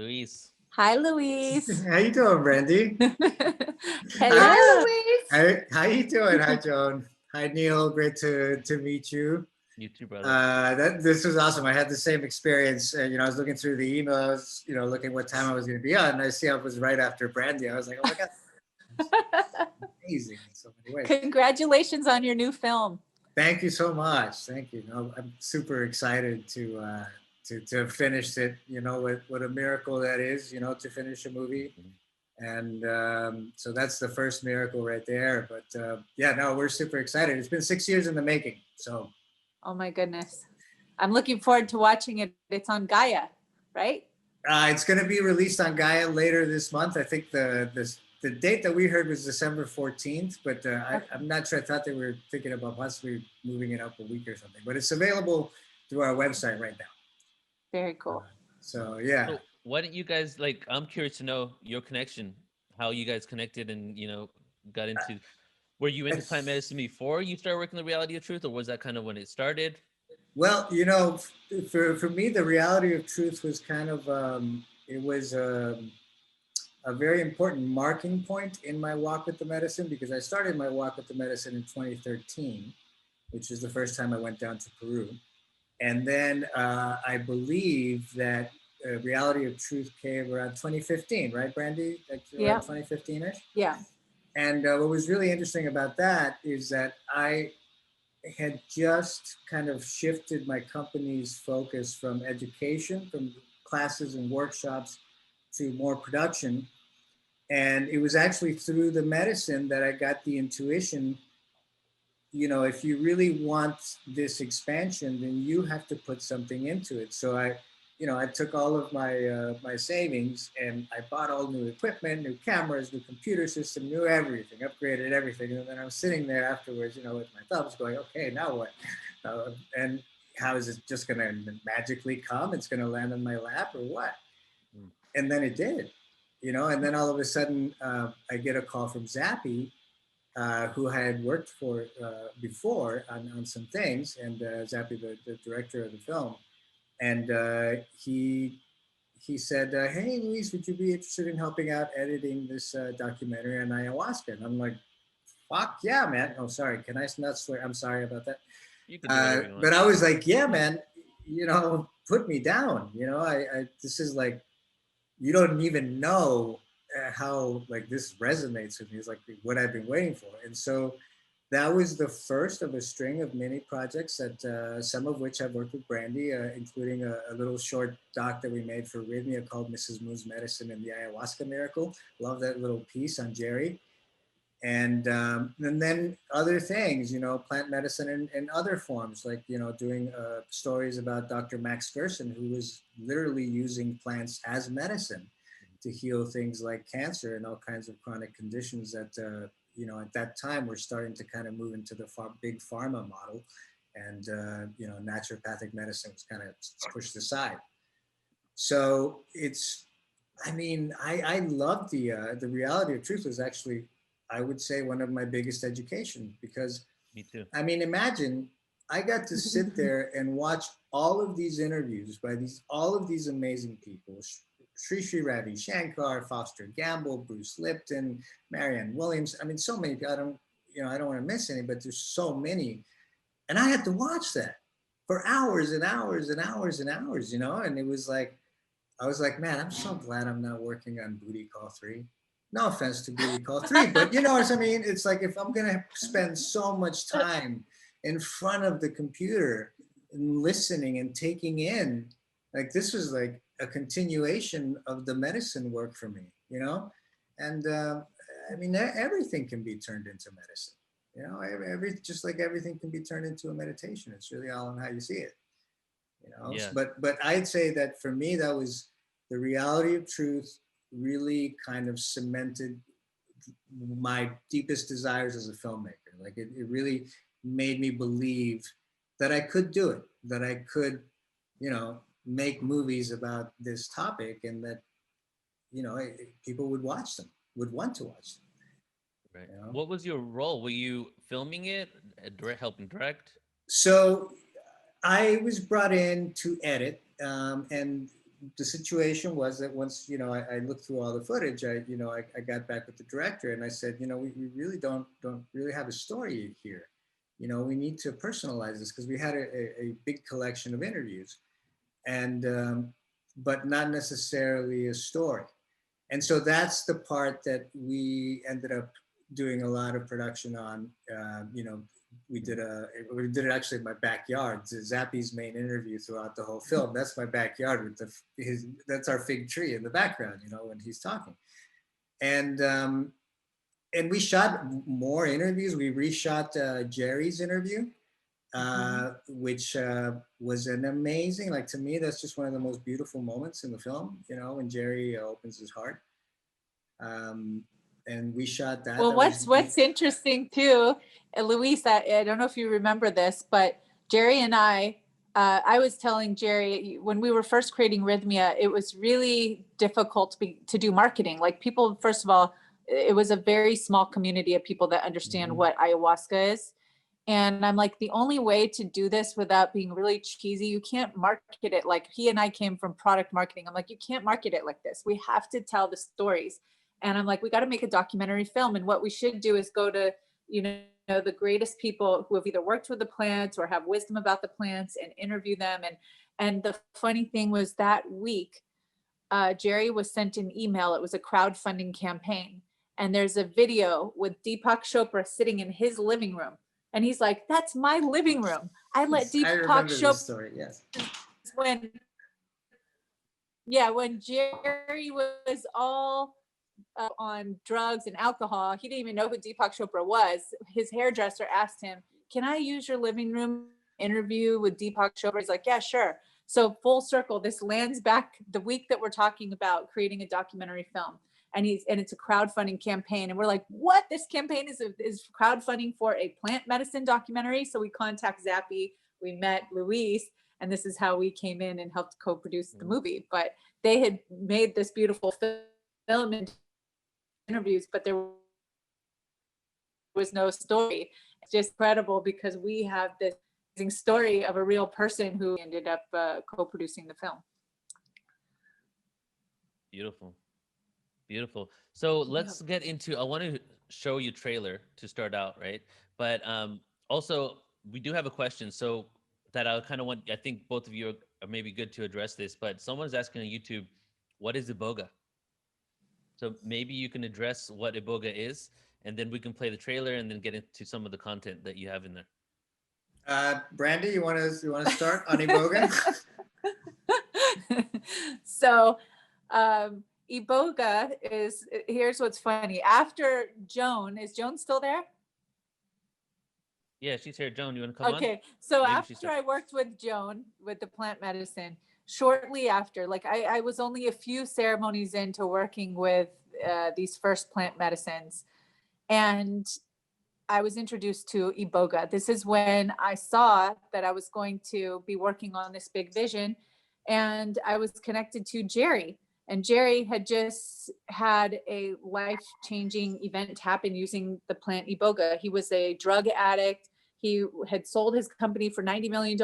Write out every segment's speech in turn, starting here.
Luis. Hi, Luis. How you doing, Brandy? Hello. Hi, Hi, Luis. how you doing? Hi, Joan. Hi, Neil. Great to meet you. You too, brother. This was awesome. I had the same experience. I was looking through the emails, looking what time I was going to be on, and I see it was right after Brandy. I was like, oh my god, amazing in so many ways. Congratulations on your new film. Thank you so much. Thank you. I'm super excited to have finished it. What a miracle that is. To finish a movie. And so that's the first miracle right there. But yeah, no, we're super excited. It's been 6 years in the making. So. Oh my goodness. I'm looking forward to watching it. It's on Gaia, right? It's going to be released on Gaia later this month. I think the date that we heard was December 14th, but I'm not sure. I thought they were thinking about possibly moving it up a week or something. But it's available through our website right now. Very cool. So yeah. So why don't you guys I'm curious to know your connection, how you guys connected and got into. Were you into plant medicine before you started working the Reality of Truth, or was that kind of when it started? Well, for me, the Reality of Truth was kind of it was a very important marking point in my walk with the medicine, because I started my walk with the medicine in 2013, which is the first time I went down to Peru. And then I believe that Reality of Truth came around 2015, right, Brandy? Like around 2015-ish? Yeah. And what was really interesting about that is that I had just kind of shifted my company's focus from education, from classes and workshops, to more production. And it was actually through the medicine that I got the intuition, if you really want this expansion, then you have to put something into it. So I took all of my savings and I bought all new equipment, new cameras, new computer system, new everything, upgraded everything. And then I was sitting there afterwards, with my thumbs going, okay, now what? And how is it just going to magically come? It's going to land on my lap or what? And then it did, and then all of a sudden I get a call from Zappy, who I had worked for before on some things, and Zappy, the director of the film. And he said, hey, Luis, would you be interested in helping out editing this documentary on ayahuasca? And I'm like, fuck yeah, man. Oh, sorry. Can I not swear? I'm sorry about that. You can do whatever you want. But I was like, yeah, man, put me down. This is like, you don't even know how like this resonates with me. It's like what I've been waiting for. And so that was the first of a string of many projects that some of which I've worked with Brandy, including a little short doc that we made for Rhythmia called Mrs. Moon's Medicine and the Ayahuasca Miracle. Love that little piece on Jerry. And then other things, plant medicine in other forms, like, doing stories about Dr. Max Gerson, who was literally using plants as medicine to heal things like cancer and all kinds of chronic conditions that, at that time we're starting to kind of move into the big pharma model, and, naturopathic medicine was kind of pushed aside. So I love the Reality of Truth was actually, I would say, one of my biggest education, because me too. Imagine I got to sit there and watch all of these interviews by all of these amazing people: Sri Ravi Shankar, Foster Gamble, Bruce Lipton, Marianne Williams. So many. I don't want to miss any, but there's so many, and I had to watch that for hours and hours and hours and hours, and it was like, I was like, man, I'm so glad I'm not working on Booty Call 3. No offense to Booty Call 3, but you know what I mean? It's like, if I'm going to spend so much time in front of the computer and listening and taking in, like, this was like a continuation of the medicine work for me, And everything can be turned into medicine, just like everything can be turned into a meditation. It's really all on how you see it, Yeah. But I'd say that for me, that was the Reality of Truth really kind of cemented my deepest desires as a filmmaker. Like it really made me believe that I could do it, that I could, make movies about this topic, and that, people would watch them, would want to watch them. Right. What was your role? Were you filming it, helping direct? So I was brought in to edit, and the situation was that once, I looked through all the footage, I got back with the director and I said, we really don't really have a story here. We need to personalize this because we had a big collection of interviews and, but not necessarily a story. And so that's the part that we ended up doing a lot of production on. We did it actually in my backyard. Zappy's main interview throughout the whole film. That's my backyard with that's our fig tree in the background, when he's talking. And we shot more interviews. We reshot Jerry's interview, which was an amazing, like to me, that's just one of the most beautiful moments in the film, when Jerry opens his heart. And we shot that. Well, that what's interesting too, Luis, I don't know if you remember this, but Jerry and I was telling Jerry when we were first creating Rhythmia, it was really difficult to do marketing. Like people, first of all, it was a very small community of people that understand what ayahuasca is. And I'm like, the only way to do this without being really cheesy, you can't market it like he and I came from product marketing. I'm like, you can't market it like this. We have to tell the stories. And I'm like, we got to make a documentary film. And what we should do is go to, the greatest people who have either worked with the plants or have wisdom about the plants and interview them. And the funny thing was that week, Jerry was sent an email. It was a crowdfunding campaign. And there's a video with Deepak Chopra sitting in his living room. And he's like, that's my living room. I let Deepak Chopra. Story, yes. When Jerry was all on drugs and alcohol, he didn't even know who Deepak Chopra was. His hairdresser asked him, can I use your living room interview with Deepak Chopra? He's like, yeah, sure. So full circle, this lands back the week that we're talking about creating a documentary film. And it's a crowdfunding campaign. And we're like, what? This campaign is crowdfunding for a plant medicine documentary. So we contact Zappy, we met Luis, and this is how we came in and helped co-produce the movie. But they had made this beautiful film and interviews, but there was no story. It's just incredible because we have this amazing story of a real person who ended up co-producing the film. Beautiful. So let's get into, I want to show you trailer to start out, right? But also we do have a question. So that I kind of want, I think both of you are maybe good to address this, but someone's asking on YouTube, what is Iboga? So maybe you can address what Iboga is, and then we can play the trailer and then get into some of the content that you have in there. Brandy, you want to start on Iboga? So, Iboga is, here's what's funny. After Joan, is Joan still there? Yeah, she's here. Joan, you want to come on? Okay, so Maybe after I worked with Joan with the plant medicine, shortly after, like I was only a few ceremonies into working with these first plant medicines, and I was introduced to Iboga. This is when I saw that I was going to be working on this big vision, and I was connected to Jerry. And Jerry had just had a life-changing event happen using the plant Iboga. He was a drug addict. He had sold his company for $90 million.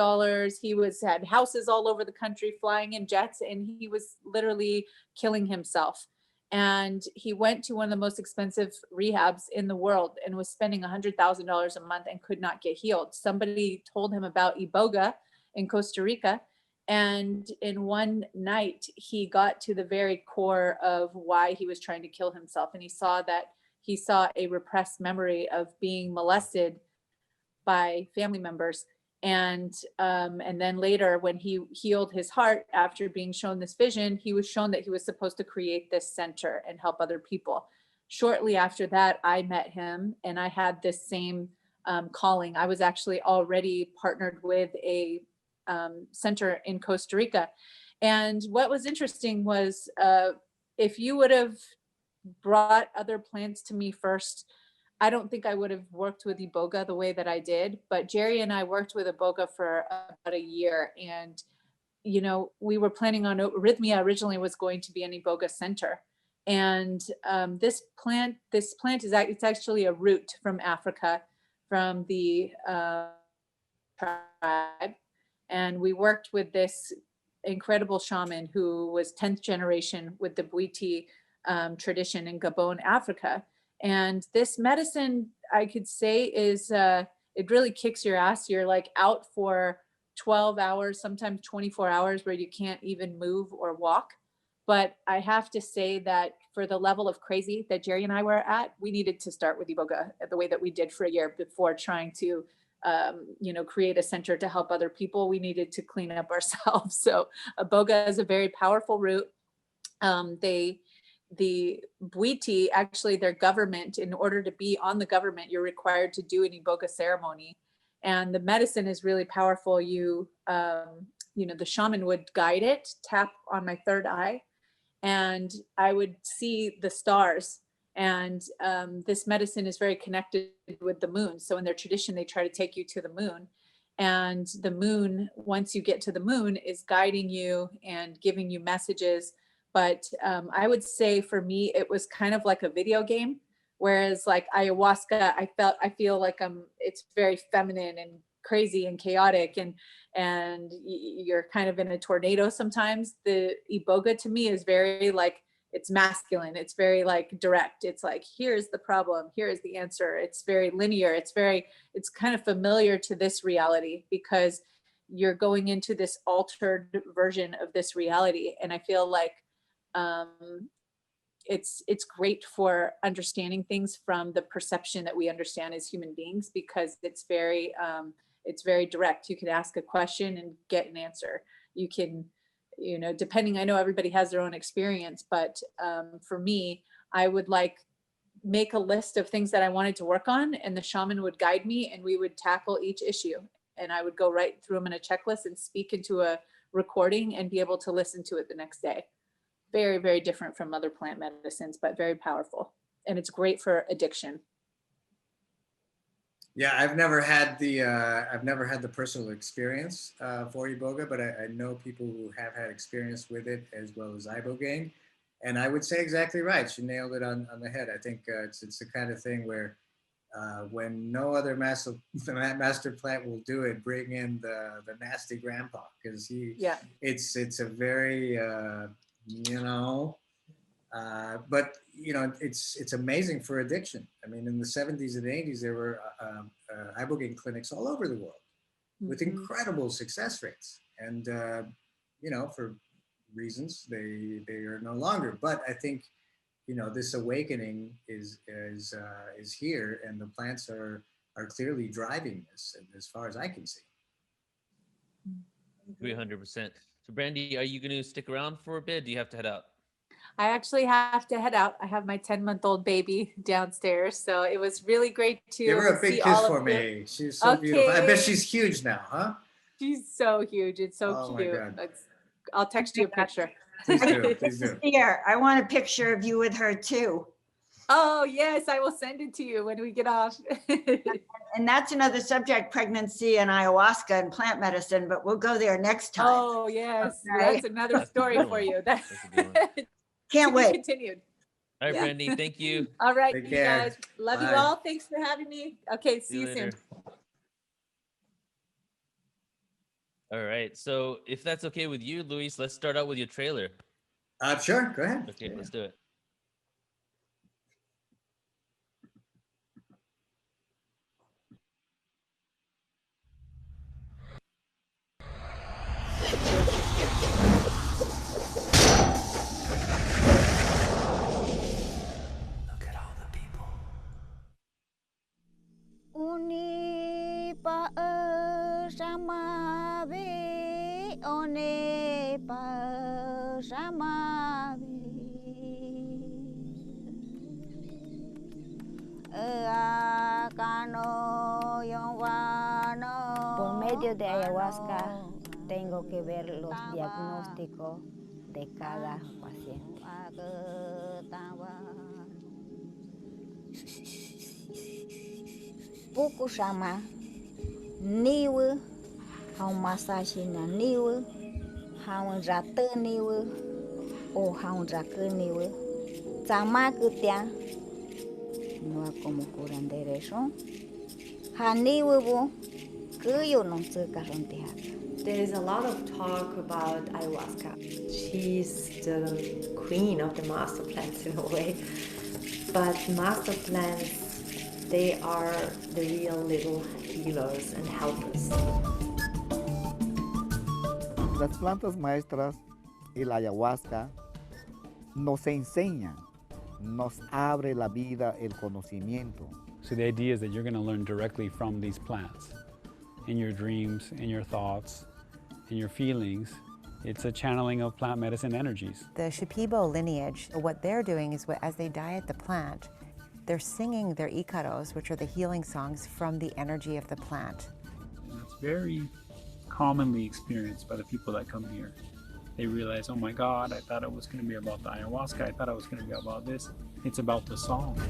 He had houses all over the country, flying in jets, and he was literally killing himself. And he went to one of the most expensive rehabs in the world and was spending $100,000 a month and could not get healed. Somebody told him about Iboga in Costa Rica. And in one night, he got to the very core of why he was trying to kill himself. And he saw a repressed memory of being molested by family members. And then later, when he healed his heart after being shown this vision, he was shown that he was supposed to create this center and help other people. Shortly after that, I met him and I had this same calling. I was actually already partnered with a center in Costa Rica. And what was interesting was if you would have brought other plants to me first, I don't think I would have worked with Iboga the way that I did, but Jerry and I worked with Iboga for about a year. And, we were planning on, Rhythmia originally was going to be an Iboga center. And this plant it's actually a root from Africa, from the tribe. And we worked with this incredible shaman who was 10th generation with the Bwiti tradition in Gabon, Africa. And this medicine, I could say, is it really kicks your ass. You're like out for 12 hours, sometimes 24 hours, where you can't even move or walk. But I have to say that for the level of crazy that Jerry and I were at, we needed to start with Iboga the way that we did for a year before trying to, create a center to help other people. We needed to clean up ourselves. So Iboga is a very powerful root. The Bwiti, actually their government, in order to be on the government, you're required to do an Iboga ceremony. And the medicine is really powerful. The shaman would guide it, tap on my third eye, and I would see the stars. And this medicine is very connected with the moon. So in their tradition, they try to take you to the moon. And the moon, once you get to the moon, is guiding you and giving you messages. But I would say for me, it was kind of like a video game. Whereas like ayahuasca, I feel like it's very feminine and crazy and chaotic, and you're kind of in a tornado sometimes. The Iboga to me is very like, it's masculine. It's very like direct. It's like, here's the problem. Here's the answer. It's very linear. It's kind of familiar to this reality because you're going into this altered version of this reality. And I feel like it's great for understanding things from the perception that we understand as human beings, because it's very direct. You can ask a question and get an answer. You can, depending, I know everybody has their own experience, but for me, I would make a list of things that I wanted to work on, and the shaman would guide me and we would tackle each issue. And I would go right through them in a checklist and speak into a recording and be able to listen to it the next day. Very, very different from other plant medicines, but very powerful. And it's great for addiction. Yeah, I've never had the personal experience for Iboga, but I know people who have had experience with it as well as ibogaine. And I would say exactly right. She nailed it on the head. I think it's the kind of thing where when no other master plant will do it, bring in the nasty grandpa, because it's a very but it's amazing for addiction. I mean, in the 70s and 80s, there were ibogaine clinics all over the world with incredible success rates, and for reasons they are no longer. But I think this awakening is here, and the plants are clearly driving this, as far as I can see. 300%. So Brandy, are you going to stick around for a bit? Do you have to head out? I actually have to head out. I have my 10-month-old baby downstairs. So it was really great to give her a big kiss for me. She's so beautiful. I bet she's huge now, huh? She's so huge. It's so cute. My God. I'll text you a picture. Please do. Please do. Here, I want a picture of you with her too. Oh, yes, I will send it to you when we get off. And that's another subject, pregnancy and ayahuasca and plant medicine, but we'll go there next time. Oh, yes. Okay. That's another story for you. Can't wait. Continued. All right, Brandy, thank you. All right, Take you care. guys. Love Bye. you all. Thanks for having me. Okay, see you soon. later. All right, so if that's okay with you, Luis, let's start out with your trailer. Sure, go ahead. Okay, let's do it. Uni pa sama be one pa sama be cano yongwano. Por medio de ayahuasca tengo que ver los diagnósticos de cada paciente. Puku sama niwe, hau massage na niwe, hau rata niwe, o hau raka niwe. Sama kutia, no como curandero. Ha niwe bo, kuyo no tsuka ronteha. There's a lot of talk about ayahuasca. She's the queen of the master plants in a way. But master plants, they are the real little healers and helpers. Las plantas maestras y la ayahuasca nos enseñan, nos abre la vida, el conocimiento. So the idea is that you're going to learn directly from these plants, in your dreams, in your thoughts, in your feelings. It's a channeling of plant medicine energies. The Shipibo lineage, what they're doing is as they diet the plant, they're singing their ikaros, which are the healing songs from the energy of the plant. And it's very commonly experienced by the people that come here. They realize, oh my God, I thought it was going to be about the ayahuasca. I thought it was going to be about this. It's about the songs.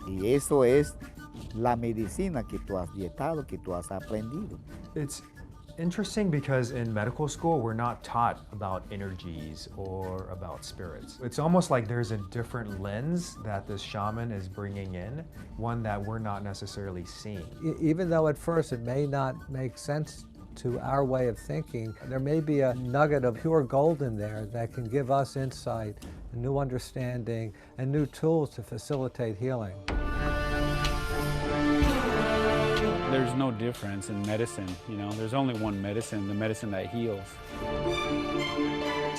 Y eso es la medicina que tú has dietado, que tú has aprendido. It's interesting because in medical school, we're not taught about energies or about spirits. It's almost like there's a different lens that this shaman is bringing in, one that we're not necessarily seeing. Even though at first it may not make sense to our way of thinking, there may be a nugget of pure gold in there that can give us insight, a new understanding, and new tools to facilitate healing. There's no difference in medicine, you know. There's only one medicine, the medicine that heals.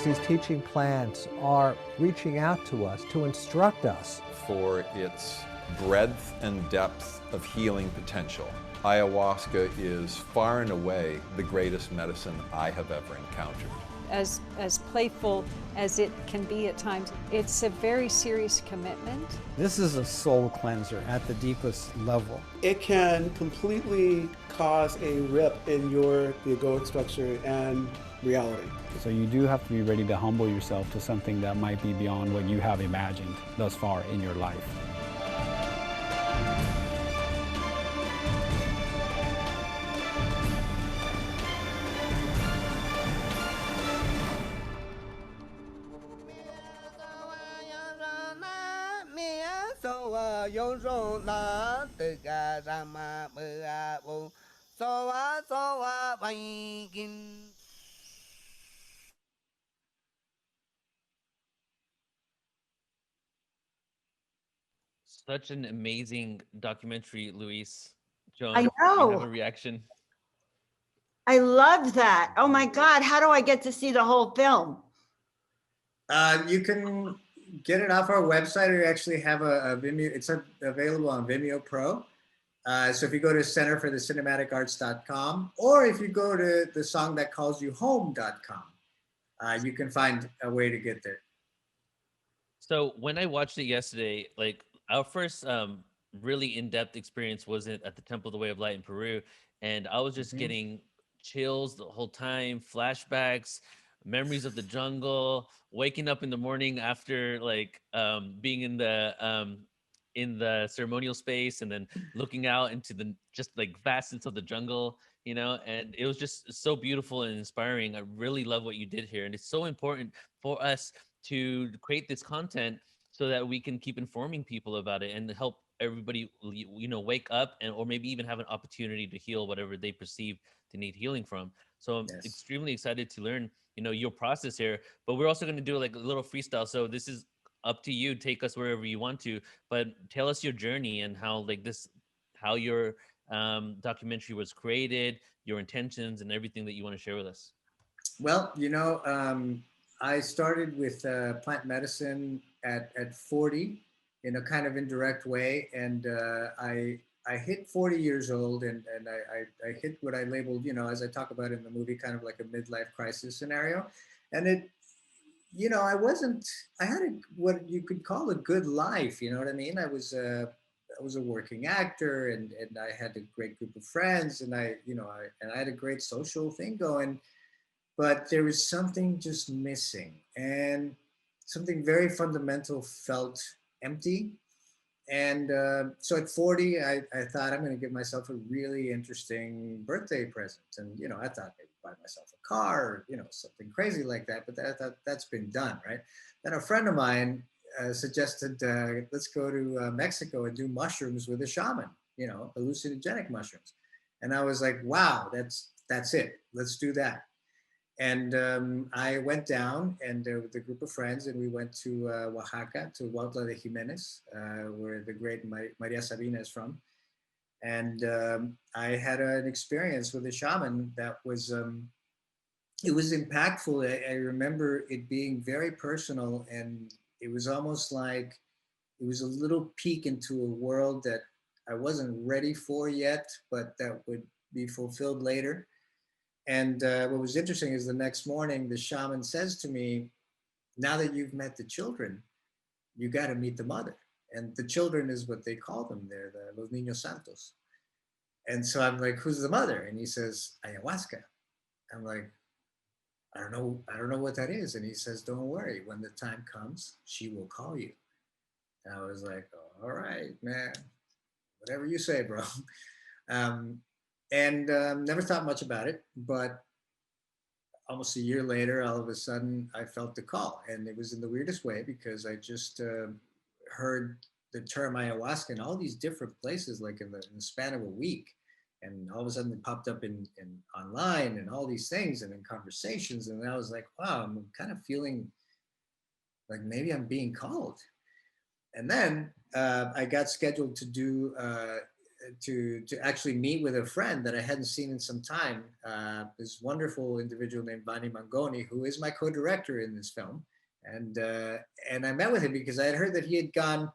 These teaching plants are reaching out to us to instruct us. For its breadth and depth of healing potential, ayahuasca is far and away the greatest medicine I have ever encountered. As playful as it can be at times, it's a very serious commitment. This is a soul cleanser at the deepest level. It can completely cause a rip in your egoic structure and reality. So you do have to be ready to humble yourself to something that might be beyond what you have imagined thus far in your life. Such an amazing documentary, Luis. Joan, I you know. have a reaction? I loved that. Oh my God, how do I get to see the whole film? You can get it off our website, or you actually have a Vimeo. It's available on Vimeo Pro. So if you go to centerforthecinematicarts.com, or if you go to thesongthatcallsyouhome.com, you can find a way to get there. So when I watched it yesterday, like our first really in-depth experience wasn't at the Temple of the Way of Light in Peru, and I was just getting chills the whole time, flashbacks, memories of the jungle, waking up in the morning after like being in the ceremonial space, and then looking out into the just like vastness of the jungle, you know, and it was just so beautiful and inspiring. I really love what you did here, and it's so important for us to create this content so that we can keep informing people about it and help everybody, you know, wake up and or maybe even have an opportunity to heal whatever they perceive to need healing from. So I'm extremely excited to learn, you know, your process here, but we're also going to do like a little freestyle. So this is up to you. Take us wherever you want to, but tell us your journey and how like this, how your documentary was created, your intentions and everything that you want to share with us. Well, you know, I started with plant medicine at 40 in a kind of indirect way. And I hit 40 years old and I hit what I labeled, you know, as I talk about in the movie, kind of like a midlife crisis scenario. And it, you know, I had what you could call a good life. You know what I mean? I was a working actor and I had a great group of friends and I had a great social thing going, but there was something just missing and something very fundamental felt empty. And so at 40, I thought I'm going to give myself a really interesting birthday present. And, you know, I thought maybe buy myself a car or, you know, something crazy like that. But I thought that's been done, right? Then a friend of mine suggested, let's go to Mexico and do mushrooms with a shaman. hallucinogenic mushrooms. And I was like, wow, that's it. Let's do that. And I went down and with a group of friends, and we went to Oaxaca, to Huautla de Jimenez, where the great Maria Sabina is from. And I had an experience with a shaman that was, it was impactful. I remember it being very personal, and it was almost like it was a little peek into a world that I wasn't ready for yet, but that would be fulfilled later. And what was interesting is the next morning, the shaman says to me, now that you've met the children, you got to meet the mother. And the children is what they call them. They're the Los Niños Santos. And so I'm like, who's the mother? And he says, ayahuasca. I'm like, I don't know what that is. And he says, don't worry. When the time comes, she will call you. And I was like, all right, man, whatever you say, bro. Um, and never thought much about it. But almost a year later, all of a sudden, I felt the call. And it was in the weirdest way because I just heard the term ayahuasca in all these different places, like in the span of a week. And all of a sudden it popped up in online and all these things and in conversations. And I was like, wow, I'm kind of feeling like maybe I'm being called. And then I got scheduled to do to actually meet with a friend that I hadn't seen in some time. This wonderful individual named Vani Mangoni, who is my co-director in this film, and I met with him because I had heard that he had gone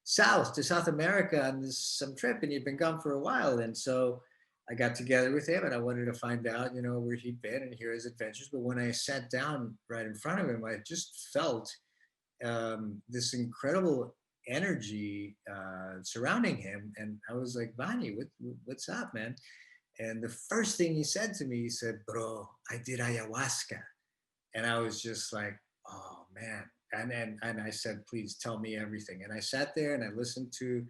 south to South America on some trip, and he'd been gone for a while, and so I got together with him, and I wanted to find out, where he'd been and hear his adventures. But when I sat down right in front of him, I just felt this incredible energy surrounding him. And I was like, Vani, what's up, man? And the first thing he said to me, he said, bro, I did ayahuasca. And I was just like, oh, man. And I said, please tell me everything. And I sat there and I listened to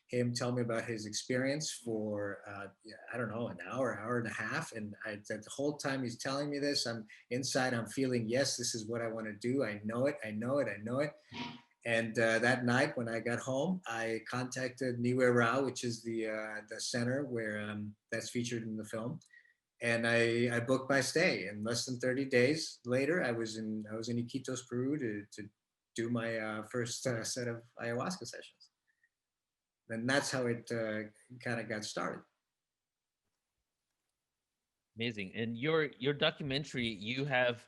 him tell me about his experience for, I don't know, an hour and a half. And the whole time he's telling me this, I'm inside, I'm feeling, yes, this is what I want to do. I know it. And that night when I got home, I contacted Niwe Rao, which is the center where that's featured in the film. And I booked my stay. And less than 30 days later, I was in Iquitos, Peru to do my first set of ayahuasca sessions. And that's how it kind of got started. Amazing. And your documentary, you have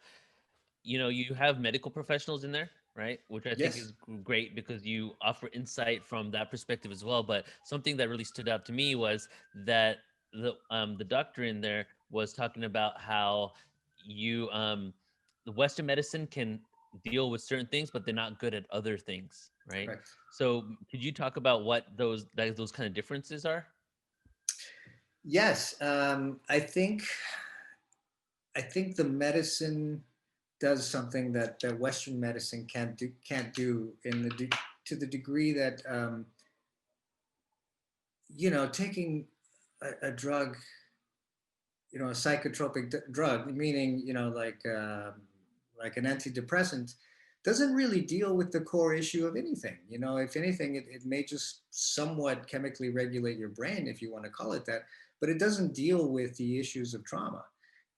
medical professionals in there, right? Which I think is great because you offer insight from that perspective as well. But something that really stood out to me was that the doctor in there was talking about how the Western medicine can deal with certain things, but they're not good at other things, right? Correct. So could you talk about what those kind of differences are? Yes, I think the medicine does something that Western medicine can't do to the degree that taking a drug, a psychotropic drug, meaning like an antidepressant, doesn't really deal with the core issue of anything. If anything, it may just somewhat chemically regulate your brain, if you want to call it that, but it doesn't deal with the issues of trauma.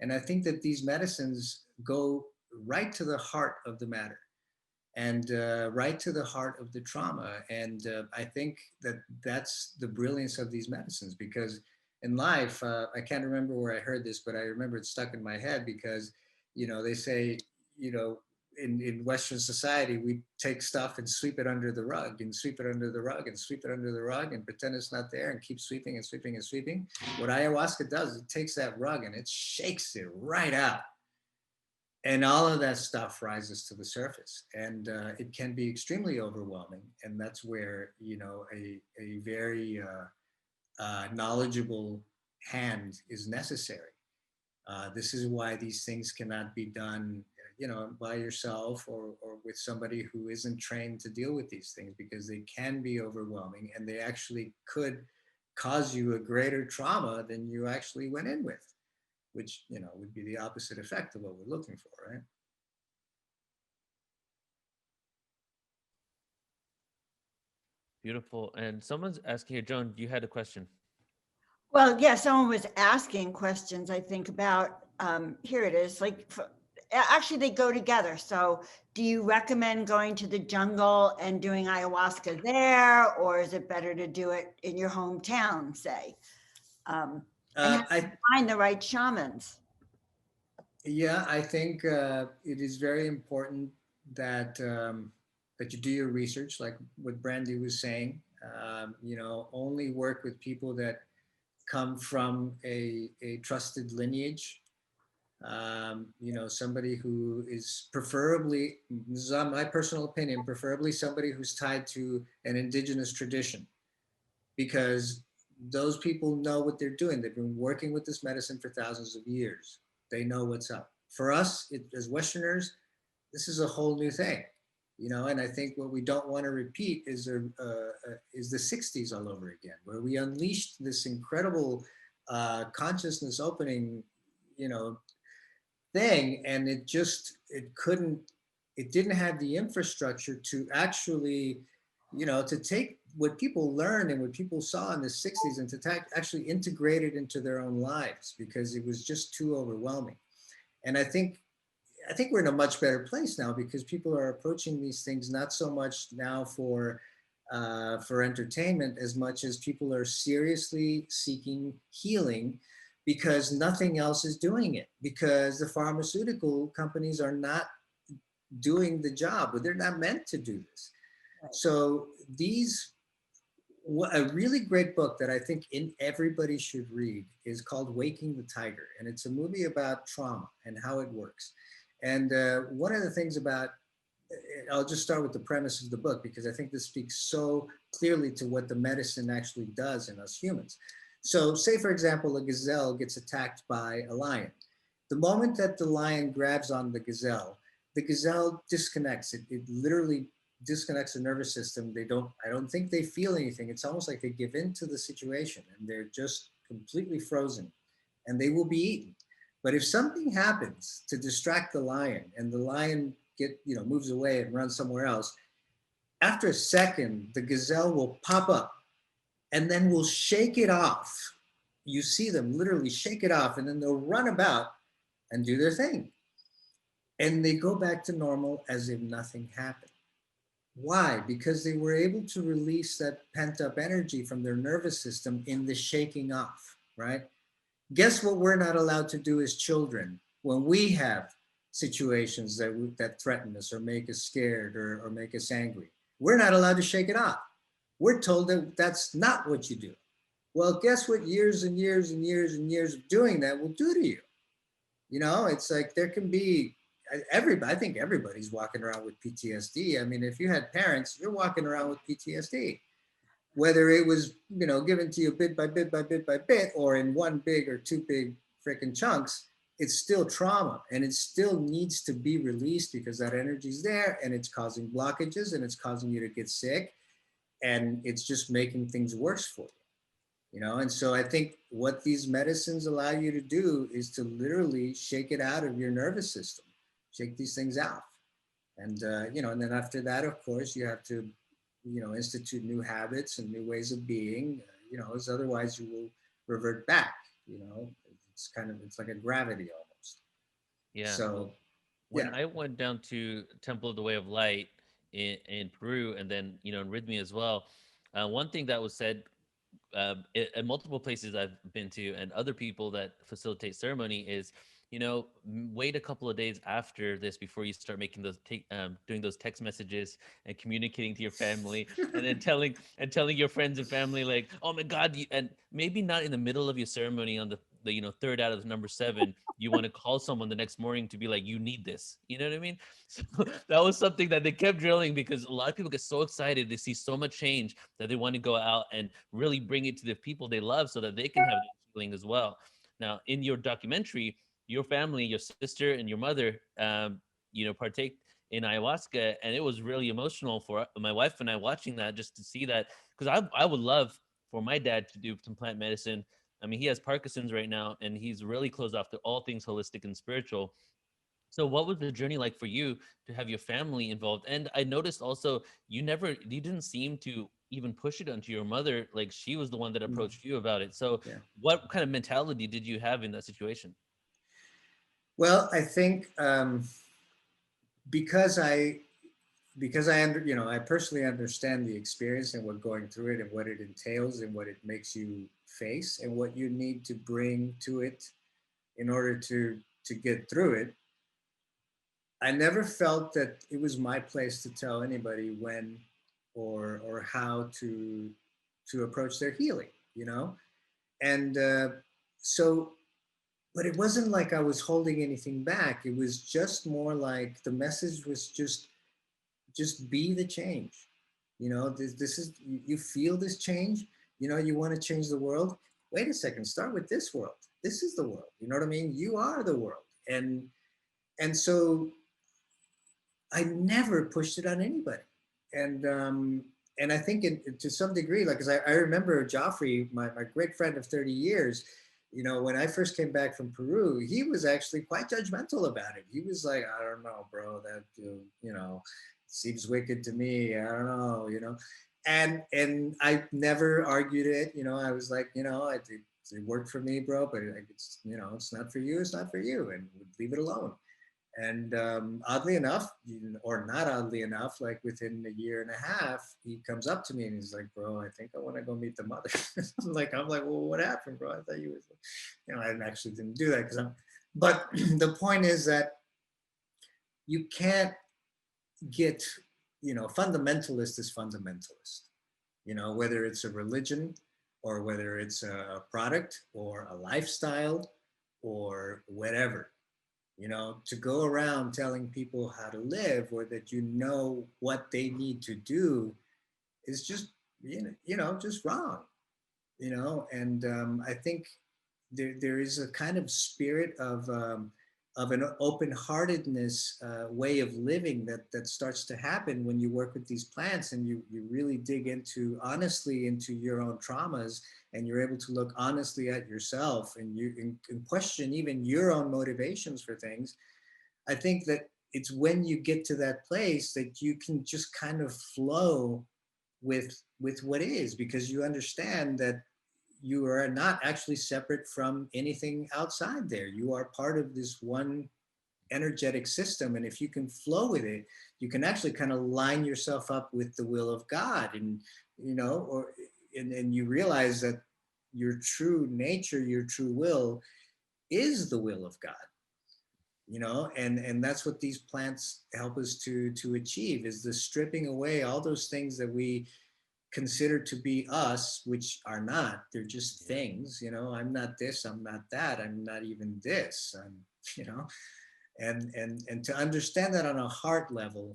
And I think that these medicines go right to the heart of the matter and right to the heart of the trauma. And I think that that's the brilliance of these medicines, because in life, I can't remember where I heard this, but I remember it stuck in my head because, they say, in Western society, we take stuff and sweep it under the rug and sweep it under the rug and sweep it under the rug and pretend it's not there and keep sweeping and sweeping and sweeping. What ayahuasca does, it takes that rug and it shakes it right out. And all of that stuff rises to the surface, and it can be extremely overwhelming. And that's where, a very knowledgeable hand is necessary. This is why these things cannot be done, by yourself or with somebody who isn't trained to deal with these things, because they can be overwhelming and they actually could cause you a greater trauma than you actually went in with, which, would be the opposite effect of what we're looking for, right? Beautiful. And someone's asking here, Joan, you had a question. Well, yeah, someone was asking questions, I think, about, here it is, actually, they go together. So do you recommend going to the jungle and doing ayahuasca there, or is it better to do it in your hometown, say? And how do you find the right shamans? Yeah, I think it is very important that that you do your research, like what Brandy was saying. You know, only work with people that come from a trusted lineage. You know, somebody who is preferably, this is my personal opinion, preferably somebody who's tied to an indigenous tradition, because those people know what they're doing. They've been working with this medicine for thousands of years. They know what's up. For us, as Westerners, this is a whole new thing, you know. And I think what we don't want to repeat is the '60s all over again, where we unleashed this incredible consciousness opening, you know, thing, and it didn't have the infrastructure to actually, you know, to take what people learned and what people saw in the '60s and to actually integrate it into their own lives, because it was just too overwhelming. And I think we're in a much better place now, because people are approaching these things not so much now for entertainment as much as people are seriously seeking healing, because nothing else is doing it, because the pharmaceutical companies are not doing the job, but they're not meant to do this. Right. So a really great book that I think everybody should read is called Waking the Tiger. And it's a movie about trauma and how it works. And one of the things about, I'll just start with the premise of the book, because I think this speaks so clearly to what the medicine actually does in us humans. So say, for example, a gazelle gets attacked by a lion. The moment that the lion grabs on the gazelle disconnects. It literally disconnects the nervous system. I don't think they feel anything. It's almost like they give in to the situation and they're just completely frozen, and they will be eaten. But if something happens to distract the lion and the lion moves away and runs somewhere else, after a second, the gazelle will pop up and then will shake it off. You see them literally shake it off, and then they'll run about and do their thing. And they go back to normal as if nothing happened. Why? Because they were able to release that pent up energy from their nervous system in the shaking off, right? Guess what we're not allowed to do as children when we have situations that threaten us or make us scared or make us angry? We're not allowed to shake it off. We're told that that's not what you do. Well, guess what years and years and years and years of doing that will do to you? You know, it's like there can be I think everybody's walking around with PTSD. I mean, if you had parents, you're walking around with PTSD, whether it was, given to you bit by bit by bit by bit, or in one big or two big freaking chunks. It's still trauma, and it still needs to be released, because that energy's there and it's causing blockages and it's causing you to get sick, and it's just making things worse for you. And so I think what these medicines allow you to do is to literally shake it out of your nervous system, shake these things out. And, and then after that, of course, you have to, institute new habits and new ways of being, as otherwise you will revert back. It's like a gravity almost. Yeah. So when I went down to Temple of the Way of Light in Peru, and then, in Rhythmia as well, one thing that was said at multiple places I've been to, and other people that facilitate ceremony, is, wait a couple of days after this before you start making those doing those text messages and communicating to your family, and then telling your friends and family, like, oh my God, and maybe not in the middle of your ceremony on the third out of number 7, you want to call someone the next morning to be like, you need this. You know what I mean? So that was something that they kept drilling, because a lot of people get so excited. They see so much change that they want to go out and really bring it to the people they love, so that they can have that feeling as well. Now, in your documentary, your family, your sister and your mother, partake in ayahuasca, and it was really emotional for my wife and I watching that, just to see that, because I would love for my dad to do some plant medicine. I mean, he has Parkinson's right now, and he's really closed off to all things holistic and spiritual. So what was the journey like for you to have your family involved? And I noticed also you didn't seem to even push it onto your mother. Like she was the one that approached you about it. So Yeah. what kind of mentality did you have in that situation? Well, I think because I personally understand the experience and what going through it and what it entails and what it makes you face and what you need to bring to it in order to get through it. I never felt that it was my place to tell anybody when or how to approach their healing, and so but it wasn't like I was holding anything back. It was just more like the message was just be the change. This is you feel this change. You want to change the world. Wait a second. Start with this world. This is the world. You know what I mean? You are the world. And so I never pushed it on anybody. And I think to some degree, like, because I remember Joffrey, my great friend of 30 years, when I first came back from Peru, he was actually quite judgmental about it. He was like, I don't know, bro, that, seems wicked to me. I don't know. And I never argued it. I was like, it worked for me, bro, but it's not for you. It's not for you. And leave it alone. And oddly enough, or not oddly enough, like within a year and a half, he comes up to me and he's like, "Bro, I think I want to go meet the mother." I'm like, "Well, what happened, bro? I thought you was, I actually didn't do that because I'm." But the point is that you can't get, fundamentalist is fundamentalist. Whether it's a religion or whether it's a product or a lifestyle or whatever. To go around telling people how to live or that what they need to do is just, just wrong, and I think there is a kind of spirit of an open-heartedness way of living that starts to happen when you work with these plants and you really dig honestly into your own traumas, and you're able to look honestly at yourself and you can question even your own motivations for things. I think that it's when you get to that place that you can just kind of flow with what is, because you understand that you are not actually separate from anything outside there. You are part of this one energetic system, and if you can flow with it, you can actually kind of line yourself up with the will of God, and and you realize that your true nature, your true will is the will of God. And that's what these plants help us to achieve, is the stripping away all those things that we consider to be us, which are not. They're just things. I'm not this, I'm not that, I'm not even this. you know and to understand that on a heart level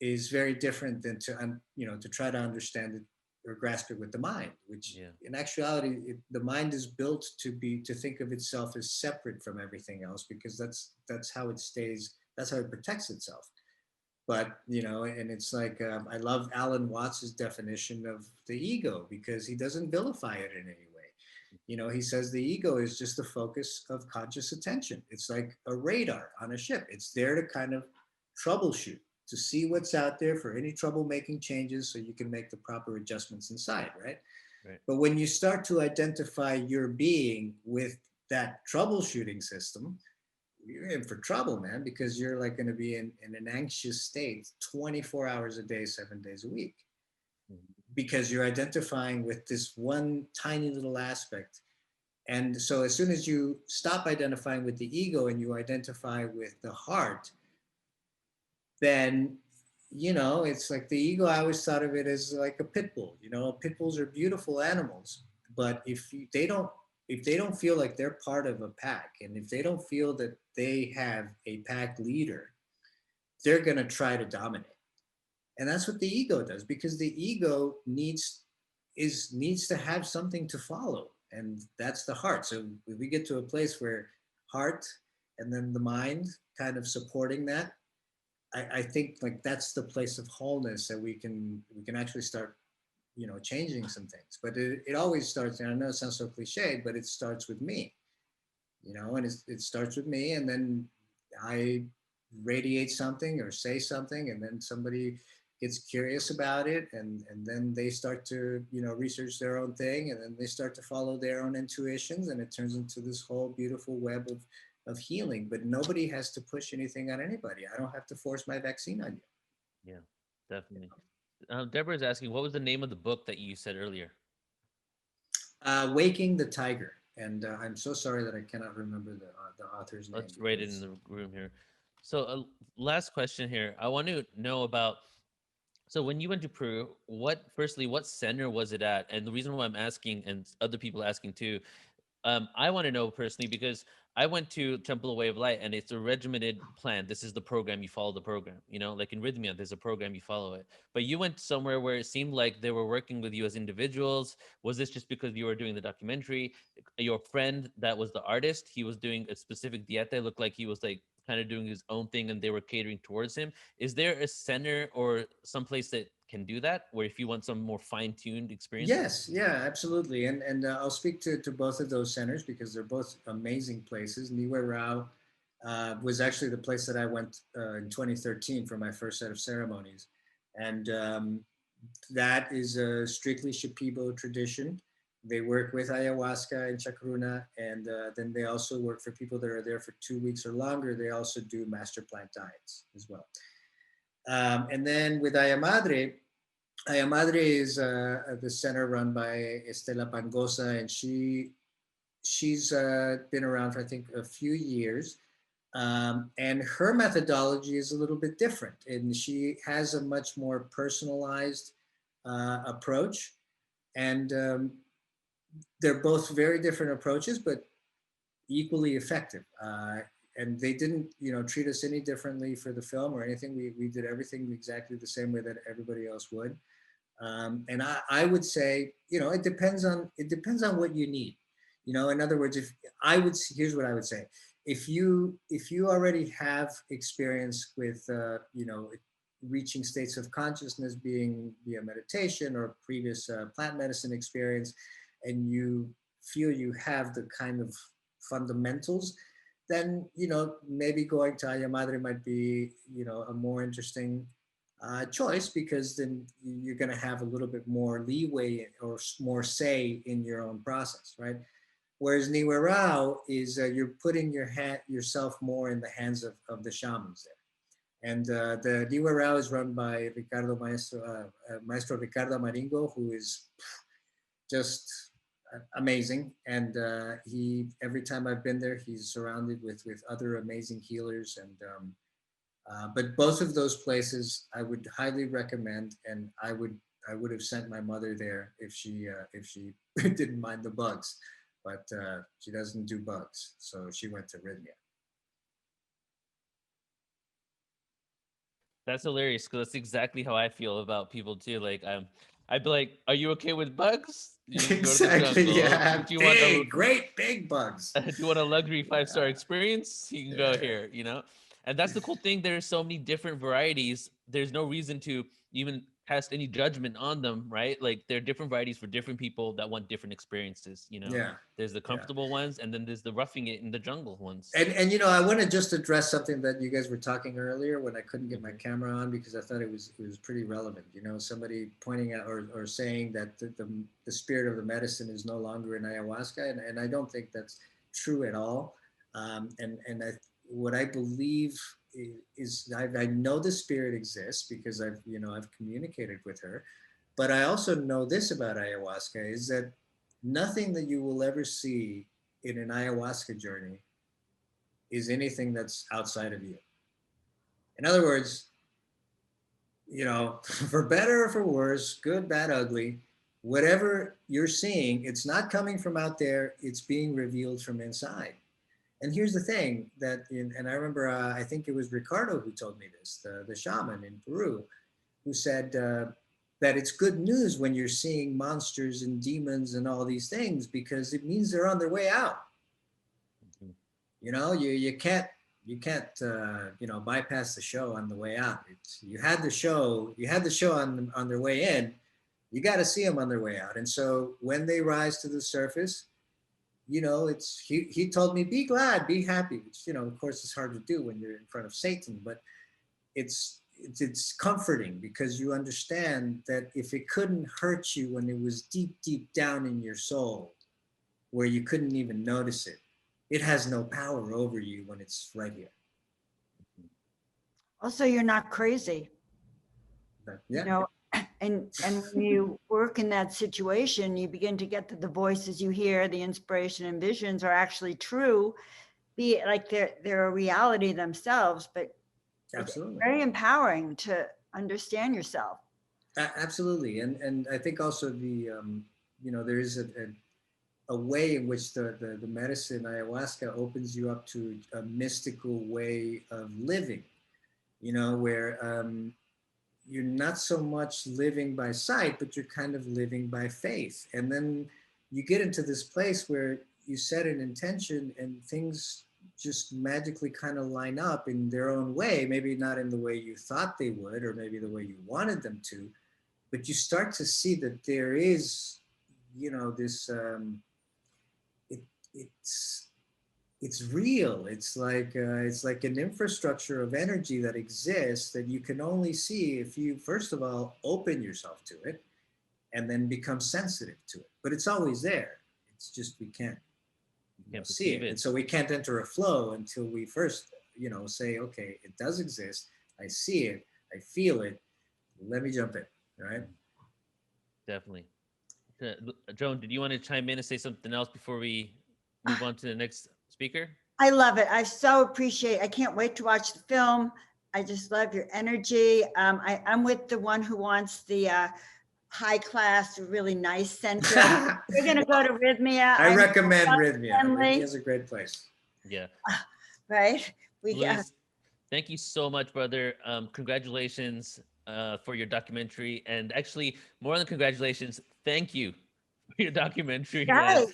is very different than to try to understand it or grasp it with the mind, which in actuality the mind is built to think of itself as separate from everything else, because that's how it stays, that's how it protects itself. But and it's like, I love Alan Watts's definition of the ego, because he doesn't vilify it in any way. He says the ego is just the focus of conscious attention. It's like a radar on a ship. It's there to kind of troubleshoot, to see what's out there for any troublemaking changes, so you can make the proper adjustments inside, right? But when you start to identify your being with that troubleshooting system, you're in for trouble, man, because you're like going to be in an anxious state 24 hours a day, 7 days a week, because you're identifying with this one tiny little aspect. And so as soon as you stop identifying with the ego and you identify with the heart, then it's like the ego, I always thought of it as like a pit bull. Pit bulls are beautiful animals, but if they don't feel like they're part of a pack, and if they don't feel that they have a pack leader, they're going to try to dominate. And that's what the ego does, because the ego needs to have something to follow, and that's the heart. So we get to a place where heart and then the mind kind of supporting that, I think like that's the place of wholeness that we can actually start changing some things. But it always starts, and I know it sounds so cliche, but it starts with me. And it starts with me, and then I radiate something or say something, and then somebody gets curious about it, and then they start to, you know, research their own thing, and then they start to follow their own intuitions, and it turns into this whole beautiful web of healing. But nobody has to push anything on anybody. I don't have to force my vaccine on you. Yeah, definitely. Deborah is asking, what was the name of the book that you said earlier? Waking the Tiger. And I'm so sorry that I cannot remember the author's name. Let's write it in the room here. So, last question here. I want to know about. So, when you went to Peru, firstly, what center was it at? And the reason why I'm asking, and other people asking too, I want to know personally because I went to Temple of Way of Light and it's a regimented plan. This is the program, you follow the program. You know, like in Rhythmia, there's a program, you follow it. But you went somewhere where it seemed like they were working with you as individuals. Was this just because you were doing the documentary? Your friend that was the artist, he was doing a specific dieta. It looked like he was like kind of doing his own thing and they were catering towards him. Is there a center or someplace that can do that, where if you want some more fine-tuned experience? Yes, yeah, absolutely. And I'll speak to both of those centers because they're both amazing places. Niue Rao was actually the place that I went in 2013 for my first set of ceremonies. And that is a strictly Shipibo tradition. They work with ayahuasca and chacruna, and then they also work for people that are there for 2 weeks or longer. They also do master plant diets as well. And then with Ayamadre is the center run by Estela Pangosa, and she's been around for I think a few years, and her methodology is a little bit different, and she has a much more personalized approach, and they're both very different approaches, but equally effective. And they didn't, you know, treat us any differently for the film or anything. We did everything exactly the same way that everybody else would. And I would say, you know, it depends on what you need. You know, in other words, here's what I would say: if you already have experience with, you know, reaching states of consciousness, being via meditation or previous plant medicine experience, and you feel you have the kind of fundamentals, then, you know, maybe going to Ayamadre might be, you know, a more interesting choice, because then you're going to have a little bit more leeway or more say in your own process, right? Whereas Niue Rao is you're putting yourself more in the hands of the shamans there. And the Niue Rao is run by Maestro Ricardo Maringo, who is just amazing. And he, every time I've been there, he's surrounded with other amazing healers. And but both of those places I would highly recommend, and I would have sent my mother there if she didn't mind the bugs, but she doesn't do bugs, so she went to Rhythmia. That's hilarious because that's exactly how I feel about people too. Like I'd be like, "Are you okay with bugs? You can go to the Exactly. jungle. Yeah. Do you want a Great big bugs? do you want a luxury 5-star experience? You can go here, you know? And that's the cool thing. There's so many different varieties. There's no reason to even cast any judgment on them, right? Like there are different varieties for different people that want different experiences, you know? Yeah. There's the comfortable ones, and then there's the roughing it in the jungle ones. And you know, I want to just address something that you guys were talking earlier when I couldn't get my camera on, because I thought it was pretty relevant. You know, somebody pointing out or saying that the spirit of the medicine is no longer in ayahuasca, and I don't think that's true at all. What I believe is I know the spirit exists because I've communicated with her, but I also know this about ayahuasca, is that nothing that you will ever see in an ayahuasca journey is anything that's outside of you. In other words, you know, for better or for worse, good, bad, ugly, whatever you're seeing, it's not coming from out there, it's being revealed from inside. And here's the thing and I remember, I think it was Ricardo who told me this, the shaman in Peru, who said that it's good news when you're seeing monsters and demons and all these things, because it means they're on their way out. Mm-hmm. You know, you can't bypass the show on the way out. You had the show on their way in. You got to see them on their way out. And so when they rise to the surface, you know, he told me, be glad, be happy, which, you know, of course it's hard to do when you're in front of Satan, but it's comforting because you understand that if it couldn't hurt you when it was deep down in your soul, where you couldn't even notice it, it has no power over you when it's right here. Also, you're not crazy. Yeah. You know, and when you work in that situation, you begin to get that the voices you hear, the inspiration and visions are actually true, be it like they're a reality themselves, but Absolutely. it's very empowering to understand yourself. Absolutely. And I think also the, you know, there is a way in which the medicine ayahuasca opens you up to a mystical way of living, you know, where you're not so much living by sight, but you're kind of living by faith. And then you get into this place where you set an intention and things just magically kind of line up in their own way, maybe not in the way you thought they would, or maybe the way you wanted them to, but you start to see that there is, you know, this, it's real. It's like an infrastructure of energy that exists that you can only see if you, first of all, open yourself to it and then become sensitive to it. But it's always there. It's just we can't see it. And so we can't enter a flow until we first, you know, say, okay, it does exist. I see it. I feel it. Let me jump in. All right. Definitely. Joan, did you want to chime in and say something else before we move on to the next speaker? I love it. I so appreciate, I can't wait to watch the film. I just love your energy. I'm with the one who wants the high class, really nice center. We're going to go to Rhythmia. I recommend Rhythmia. Rhythmia is a great place. Yeah. Right? Luis, thank you so much, brother. Congratulations for your documentary. And actually, more than congratulations, thank you for your documentary. Right.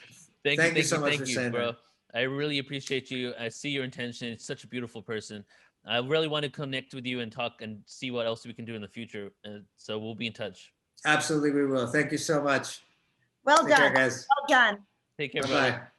Thank you so much for saying bro. that. I really appreciate you. I see your intention. It's such a beautiful person. I really want to connect with you and talk and see what else we can do in the future. So we'll be in touch. Absolutely, we will. Thank you so much. Well Take care, done. guys. Well done. Take care, Bye-bye. brother.